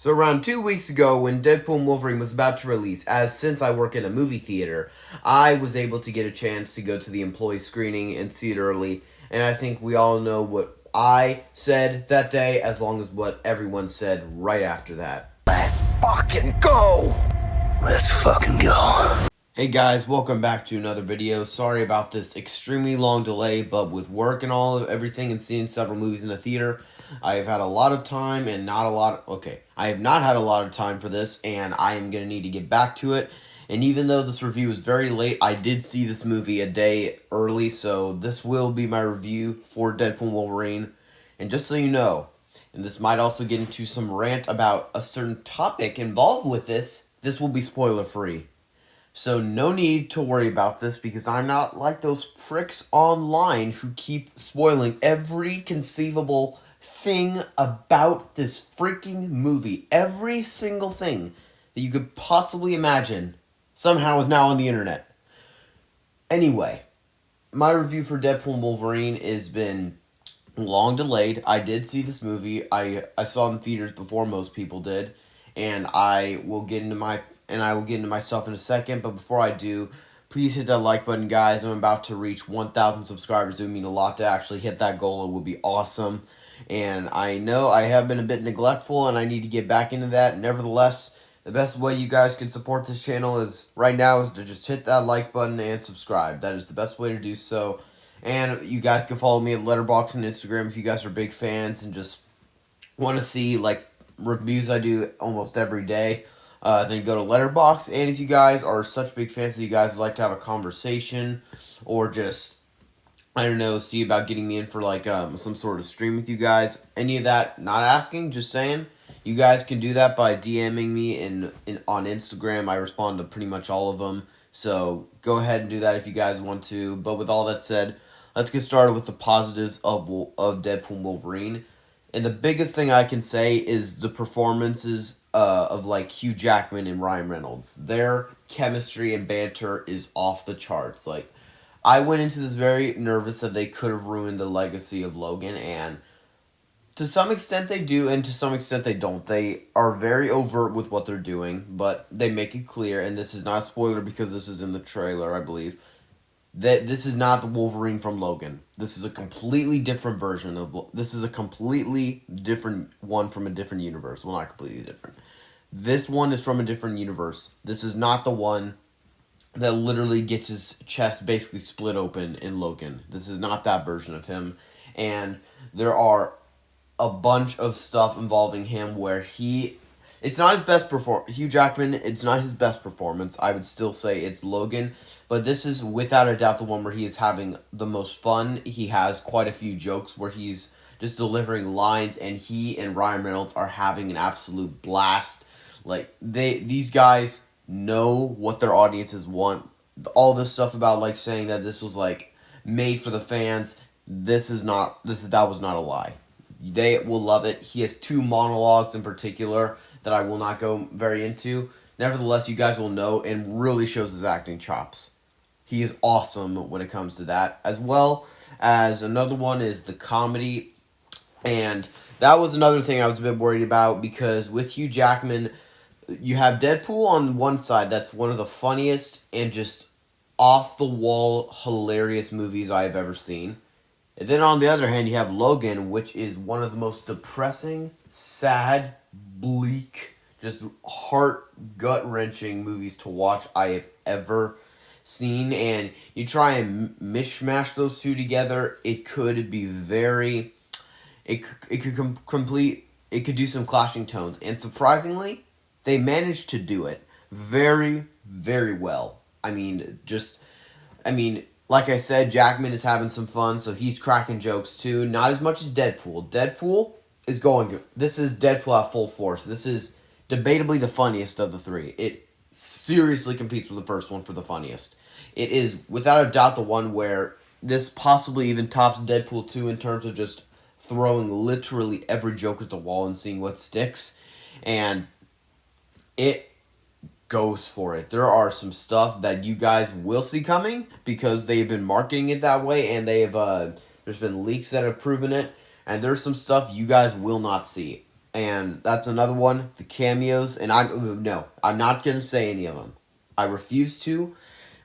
So around 2 weeks ago, when Deadpool and Wolverine was about to release, as since I work in a movie theater, I was able to get a chance to go to the employee screening and see it early. And I think we all know what I said that day, as long as what everyone said right after that. Let's fucking go! Let's fucking go. Hey guys, welcome back to another video. Sorry about this extremely long delay, but with work and all of everything and seeing several movies in the theater, I have had a lot of time and not a lot I have not had a lot of time for this, and I am going to need to get back to it. And even though this review is very late, I did see this movie a day early, so this will be my review for Deadpool and Wolverine. And just so you know, and this might also get into some rant about a certain topic involved with this will be spoiler free. So no need to worry about this, because I'm not like those pricks online who keep spoiling every conceivable thing about this freaking movie. Every single thing that you could possibly imagine somehow is now on the internet. Anyway, my review for Deadpool and Wolverine has been long delayed. I did see this movie. I saw it in theaters before most people did, and I will get into myself in a second. But before I do, please hit that like button, guys. I'm about to reach 1,000 subscribers. It would mean a lot to actually hit that goal. It would be awesome. And I know I have been a bit neglectful, and I need to get back into that. Nevertheless, the best way you guys can support this channel is to just hit that like button and subscribe. That is the best way to do so. And you guys can follow me at Letterboxd and Instagram if you guys are big fans and just want to see like reviews I do almost every day. Then go to Letterboxd. And if you guys are such big fans that you guys would like to have a conversation, or just, I don't know, see about getting me in for like some sort of stream with you guys, any of that, not asking, just saying, you guys can do that by DMing me on Instagram. I respond to pretty much all of them. So go ahead and do that if you guys want to. But with all that said, let's get started with the positives of Deadpool and Wolverine. And the biggest thing I can say is the performances of like Hugh Jackman and Ryan Reynolds. Their chemistry and banter is off the charts. Like, I went into this very nervous that they could have ruined the legacy of Logan, and to some extent they do, and to some extent they don't. They are very overt with what they're doing, but they make it clear, and this is not a spoiler because this is in the trailer, I believe, that this is not the Wolverine from Logan. This is a completely different version of... This is a completely different one from a different universe. Well, not completely different. This one is from a different universe. This is not the one that literally gets his chest basically split open in Logan. This is not that version of him. And there are a bunch of stuff involving him where it's not his best performance. Hugh Jackman, it's not his best performance. I would still say it's Logan. But this is without a doubt the one where he is having the most fun. He has quite a few jokes where he's just delivering lines, and he and Ryan Reynolds are having an absolute blast. Like, these guys know what their audiences want. All this stuff about like saying that this was like made for the fans, that was not a lie. They will love it. He has two monologues in particular that I will not go very into. Nevertheless, you guys will know, and really shows his acting chops. He is awesome when it comes to that. As well as another one is the comedy. And that was another thing I was a bit worried about, because with Hugh Jackman, you have Deadpool on one side. That's one of the funniest and just off-the-wall hilarious movies I've ever seen. And then on the other hand, you have Logan, which is one of the most depressing, sad, bleak, just heart gut-wrenching movies to watch I have ever seen. And you try and mishmash those two together, it could be very... It could do some clashing tones. And surprisingly, they managed to do it very, very well. Like I said, Jackman is having some fun, so he's cracking jokes too. Not as much as Deadpool. This is Deadpool at full force. This is debatably the funniest of the three. It seriously competes with the first one for the funniest. It is, without a doubt, the one where this possibly even tops Deadpool 2 in terms of just throwing literally every joke at the wall and seeing what sticks. And it goes for it. There are some stuff that you guys will see coming because they've been marketing it that way, and there's been leaks that have proven it, and there's some stuff you guys will not see. And that's another one. The cameos, and I'm not gonna say any of them. I refuse to.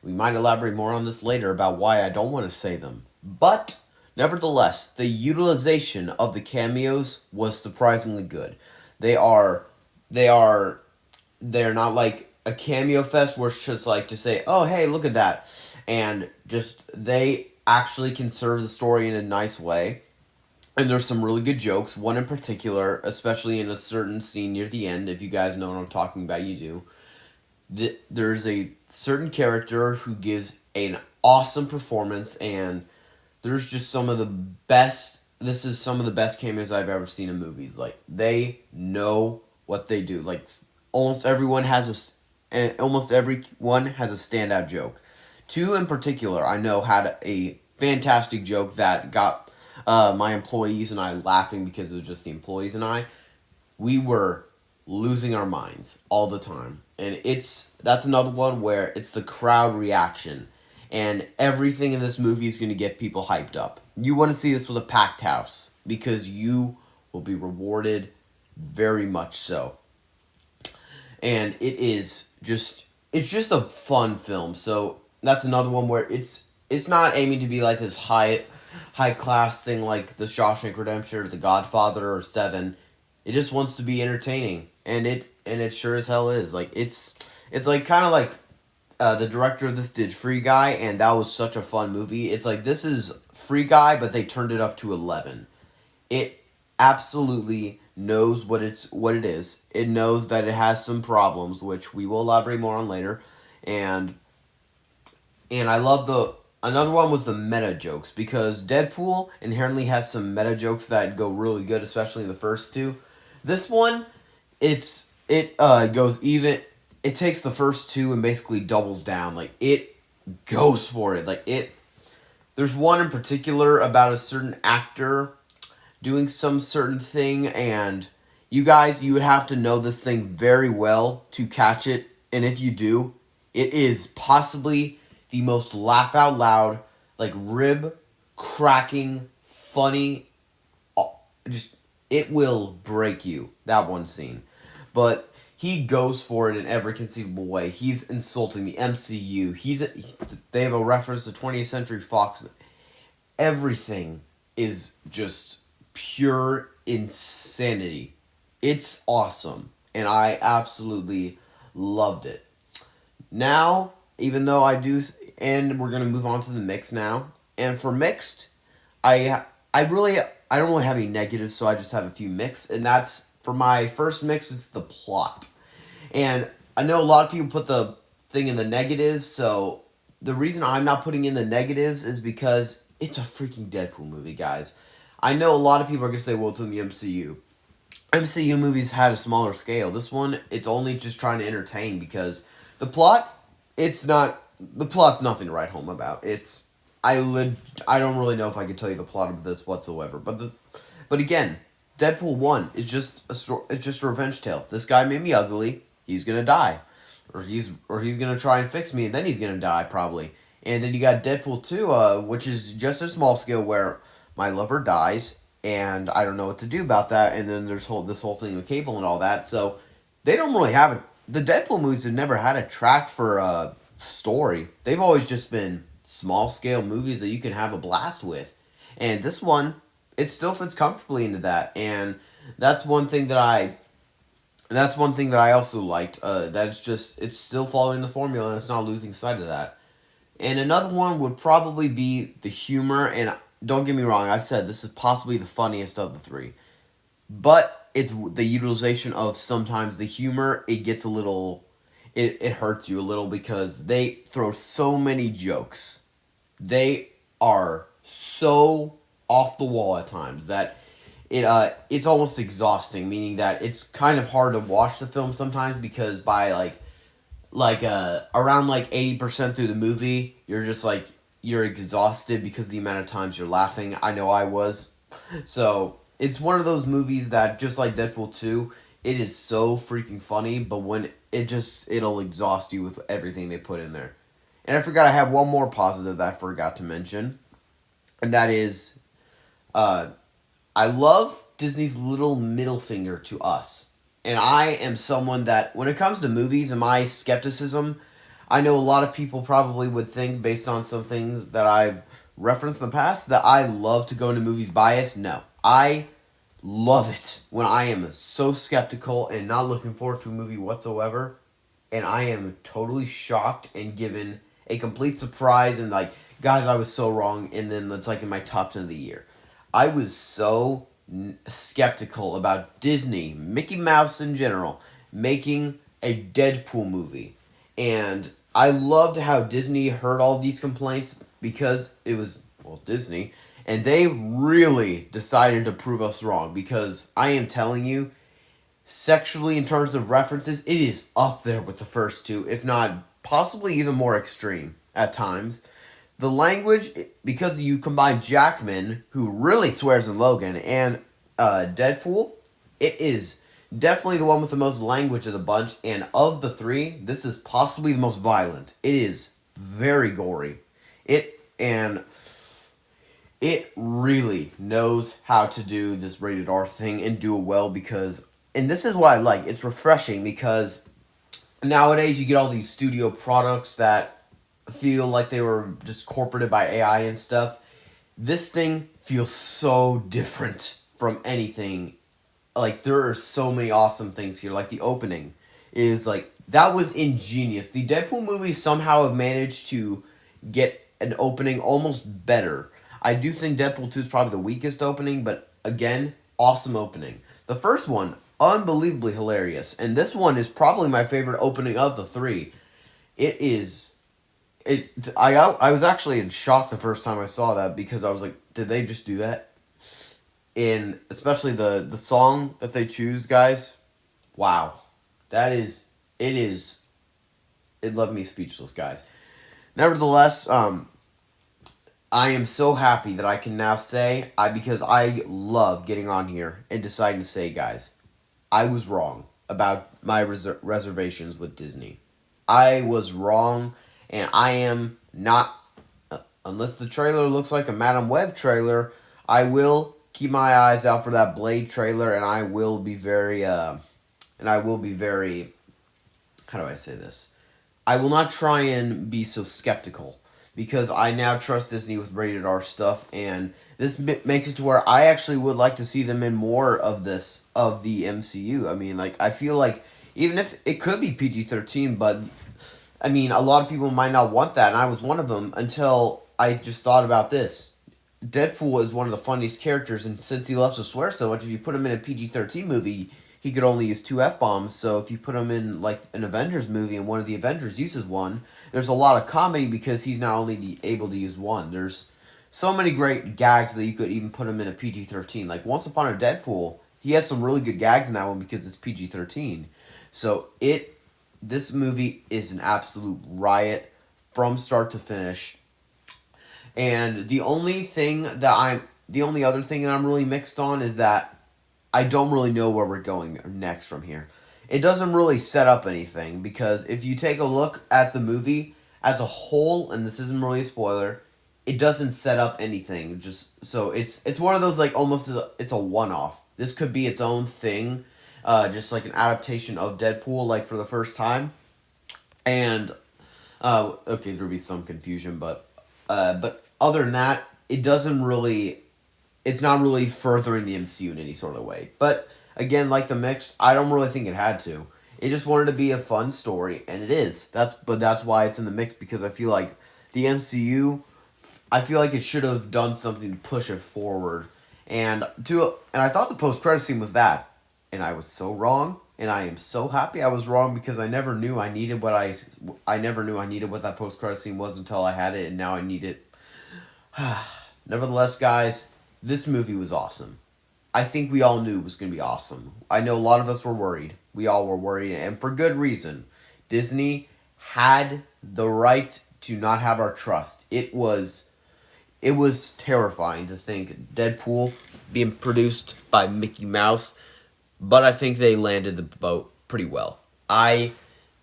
We might elaborate more on this later about why I don't want to say them. But nevertheless, the utilization of the cameos was surprisingly good. They are they are they're not like a cameo fest where it's just like to say, "Oh, hey, look at that." And just they actually can serve the story in a nice way. And there's some really good jokes. One in particular, especially in a certain scene near the end, if you guys know what I'm talking about, you do. There's a certain character who gives an awesome performance, and there's just some of the best. This is some of the best cameos I've ever seen in movies. Like they know what they do. Like almost everyone has and almost everyone has a standout joke. Two in particular, I know had a fantastic joke that got my employees and I laughing because it was just the employees and I. We were losing our minds all the time. And that's another one where it's the crowd reaction. And everything in this movie is going to get people hyped up. You want to see this with a packed house because you will be rewarded very much so. And it's just a fun film. So that's another one where it's not aiming to be like this high class thing like The Shawshank Redemption or The Godfather or Seven. It just wants to be entertaining, and it sure as hell is. Like it's like kind of like the director of this did Free Guy, and that was such a fun movie. It's like this is Free Guy, but they turned it up to 11. It absolutely knows what it is. It knows that it has some problems, which we will elaborate more on later, and I love another one was the meta jokes because Deadpool inherently has some meta jokes that go really good, especially in the first two. This one, it goes even. It takes the first two and basically doubles down. Like it goes for it. Like it. There's one in particular about a certain actor doing some certain thing, and you guys, you would have to know this thing very well to catch it. And if you do, it is possibly the most laugh out loud, like rib cracking, funny. Just it will break you, that one scene. But he goes for it in every conceivable way. He's insulting the MCU. They have a reference to 20th Century Fox. Everything is just pure insanity. It's awesome, and I absolutely loved it. Now, even though and we're gonna move on to the mix now. And for mixed, I don't really have any negatives, so I just have a few mixed, and that's for my first mix is the plot. And I know a lot of people put the thing in the negatives, so the reason I'm not putting in the negatives is because it's a freaking Deadpool movie, guys. I know a lot of people are gonna say, well, it's in the MCU. MCU movies had a smaller scale. This one, it's only just trying to entertain because the plot, the plot's nothing to write home about. I don't really know if I could tell you the plot of this whatsoever. But again, Deadpool 1 is just it's just a revenge tale. This guy made me ugly. He's gonna die, or he's gonna try and fix me, and then he's gonna die probably. And then you got Deadpool 2, which is just a small scale where my lover dies, and I don't know what to do about that. And then there's this whole thing with Cable and all that. So they don't really have it. The Deadpool movies have never had a track for story. They've always just been small scale movies that you can have a blast with. And this one, it still fits comfortably into that. And that's one thing that I also liked. That it's still following the formula and it's not losing sight of that. And another one would probably be the humor. And don't get me wrong, I've said this is possibly the funniest of the three. But it's the utilization of sometimes the humor. It gets a little, it hurts you a little because they throw so many jokes. They are so off the wall at times that it's almost exhausting. Meaning that it's kind of hard to watch the film sometimes because by around 80% through the movie, you're just you're exhausted because of the amount of times you're laughing. I know I was. So it's one of those movies that, just like Deadpool 2, it is so freaking funny, but when it'll exhaust you with everything they put in there. And I forgot I have one more positive that I forgot to mention. And that is, I love Disney's little middle finger to us. And I am someone that, when it comes to movies and my skepticism, I know a lot of people probably would think, based on some things that I've referenced in the past, that I love to go into movies biased. No. I love it when I am so skeptical and not looking forward to a movie whatsoever, and I am totally shocked and given a complete surprise and like, guys, I was so wrong, and then it's like in my top 10 of the year. I was so skeptical about Disney, Mickey Mouse in general, making a Deadpool movie. And I loved how Disney heard all these complaints because it was, well, Disney, and they really decided to prove us wrong, because I am telling you, sexually, in terms of references, it is up there with the first two, if not possibly even more extreme at times. The language, because you combine Jackman, who really swears in Logan, and Deadpool, it is definitely the one with the most language of the bunch, and of the three, this is possibly the most violent. It is very gory. It really knows how to do this rated R thing and do it well, because, and this is what I like, it's refreshing, because nowadays you get all these studio products that feel like they were just corporated by AI and stuff. This thing feels so different from anything. Like, there are so many awesome things here. Like, the opening is like, that was ingenious. The Deadpool movies somehow have managed to get an opening almost better. I do think Deadpool 2 is probably the weakest opening, but again, awesome opening. The first one, unbelievably hilarious, and this one is probably my favorite opening of the three. I was actually in shock the first time I saw that, because I was like, did they just do that? And especially the song that they choose, guys. Wow. It left me speechless, guys. Nevertheless, I am so happy that I can now say, because I love getting on here and deciding to say, guys, I was wrong about my reservations with Disney. I was wrong, and I am not, unless the trailer looks like a Madam Web trailer, I will keep my eyes out for that Blade trailer, and I will be very, how do I say this? I will not try and be so skeptical, because I now trust Disney with rated R stuff, and this makes it to where I actually would like to see them in more of this, of the MCU. I mean, like, I feel like, even if it could be PG-13, but, I mean, a lot of people might not want that, and I was one of them, until I just thought about this. Deadpool is one of the funniest characters, and since he loves to swear so much, if you put him in a PG-13 movie, he could only use 2 F-bombs, so if you put him in, like, an Avengers movie and one of the Avengers uses one, there's a lot of comedy because he's not only able to use one. There's so many great gags that you could even put him in a PG-13. Like, Once Upon a Deadpool, he has some really good gags in that one because it's PG-13. So, this movie is an absolute riot from start to finish. And the only other thing that I'm really mixed on is that I don't really know where we're going next from here. It doesn't really set up anything, because if you take a look at the movie as a whole, and this isn't really a spoiler, it doesn't set up anything. Just so it's one of those, like, almost it's a one-off. This could be its own thing, just like an adaptation of Deadpool, like, for the first time. And okay, there'll be some confusion, but other than that, it's not really furthering the MCU in any sort of way. But again, like the mix, I don't really think it had to. It just wanted to be a fun story, and it is. That's why it's in the mix, because I feel like the MCU, I feel like it should have done something to push it forward. And I thought the post-credit scene was that, and I was so wrong, and I am so happy I was wrong, because I never knew I needed what that post-credit scene was until I had it, and now I need it. Nevertheless, guys, this movie was awesome. I think we all knew it was going to be awesome. I know a lot of us were worried. We all were worried, and for good reason. Disney had the right to not have our trust. It was terrifying to think Deadpool being produced by Mickey Mouse, but I think they landed the boat pretty well. I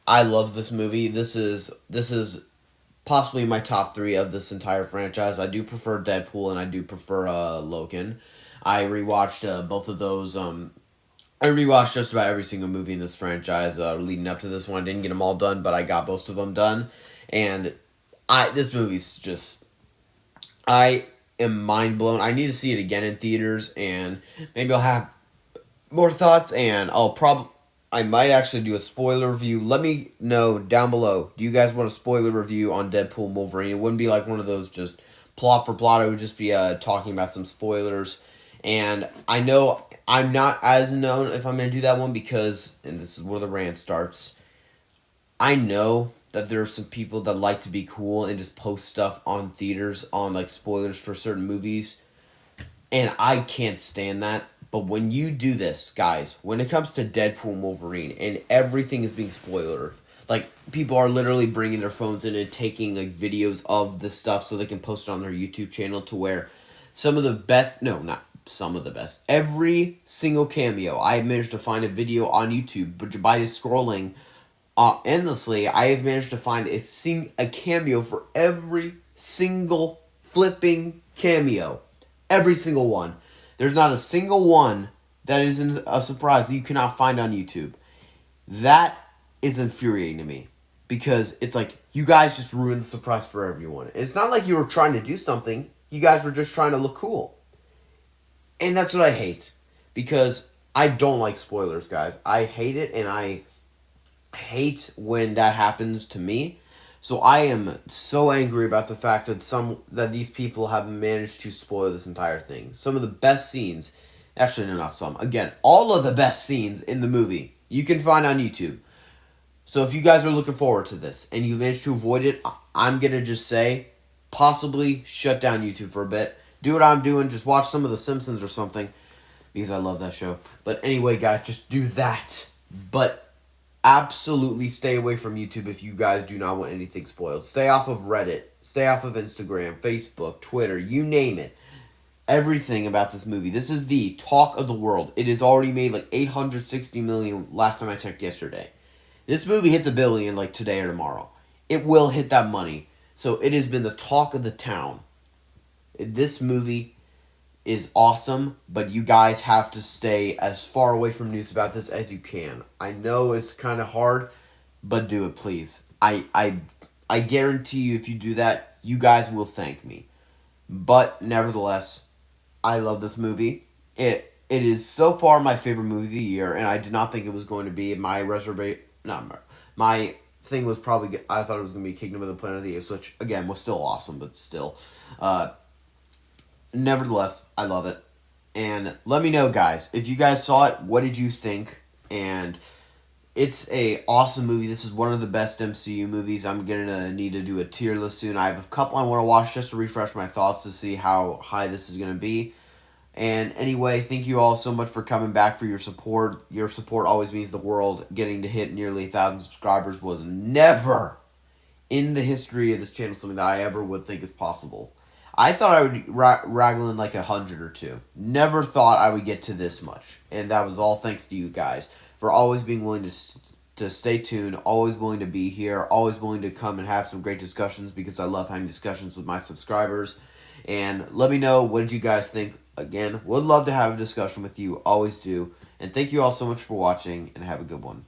love this movie. This is possibly my top 3 of this entire franchise. I do prefer Deadpool, and I do prefer Logan. I rewatched both of those. I rewatched just about every single movie in this franchise leading up to this one. I didn't get them all done, but I got most of them done. And this movie's just, I am mind blown. I need to see it again in theaters, and maybe I'll have more thoughts, and I might actually do a spoiler review. Let me know down below. Do you guys want a spoiler review on Deadpool and Wolverine? It wouldn't be like one of those just plot for plot. It would just be talking about some spoilers. And I know I'm not as known if I'm going to do that one because, and this is where the rant starts, I know that there are some people that like to be cool and just post stuff on theaters on like spoilers for certain movies. And I can't stand that. But when you do this, guys, when it comes to Deadpool and Wolverine and everything is being spoiler, like people are literally bringing their phones in and taking like videos of the stuff so they can post it on their YouTube channel to where some of the best, no, not some of the best, every single cameo, I have managed to find a video on YouTube, but by scrolling endlessly, I have managed to find a cameo for every single flipping cameo. Every single one. There's not a single one that isn't a surprise that you cannot find on YouTube. That is infuriating to me. Because it's like, you guys just ruined the surprise for everyone. It's not like you were trying to do something. You guys were just trying to look cool. And that's what I hate. Because I don't like spoilers, guys. I hate it, and I hate when that happens to me. So I am so angry about the fact that these people have managed to spoil this entire thing. Some of the best scenes, actually no, not some. Again, all of the best scenes in the movie you can find on YouTube. So if you guys are looking forward to this and you manage to avoid it, I'm gonna just say, possibly shut down YouTube for a bit. Do what I'm doing, just watch some of The Simpsons or something, because I love that show. But anyway, guys, just do that. But absolutely stay away from YouTube if you guys do not want anything spoiled. Stay off of Reddit. Stay off of Instagram, Facebook, Twitter, you name it. Everything about this movie. This is the talk of the world. It has already made like 860 million last time I checked yesterday. This movie hits $1 billion like today or tomorrow. It will hit that money. So it has been the talk of the town. This movie is awesome, but you guys have to stay as far away from news about this as you can. I know it's kind of hard, but do it, please. I guarantee you if you do that, you guys will thank me. But nevertheless, I love this movie. It is so far my favorite movie of the year, and I did not think it was going to be my reservation. No, my thing was probably, I thought it was going to be Kingdom of the Planet of the Apes, which again was still awesome, but still. Nevertheless, I love it. And let me know, guys, if you guys saw it, what did you think? And it's a awesome movie. This is one of the best MCU movies. I'm going to need to do a tier list soon. I have a couple I want to watch just to refresh my thoughts to see how high this is going to be. And anyway, thank you all so much for coming back for your support. Your support always means the world. Getting to hit nearly 1,000 subscribers was never in the history of this channel something that I ever would think is possible. I thought I would raggle in like 100 or 2. Never thought I would get to this much. And that was all thanks to you guys for always being willing to stay tuned, always willing to be here, always willing to come and have some great discussions because I love having discussions with my subscribers. And let me know, what did you guys think? Again, would love to have a discussion with you. Always do. And thank you all so much for watching, and have a good one.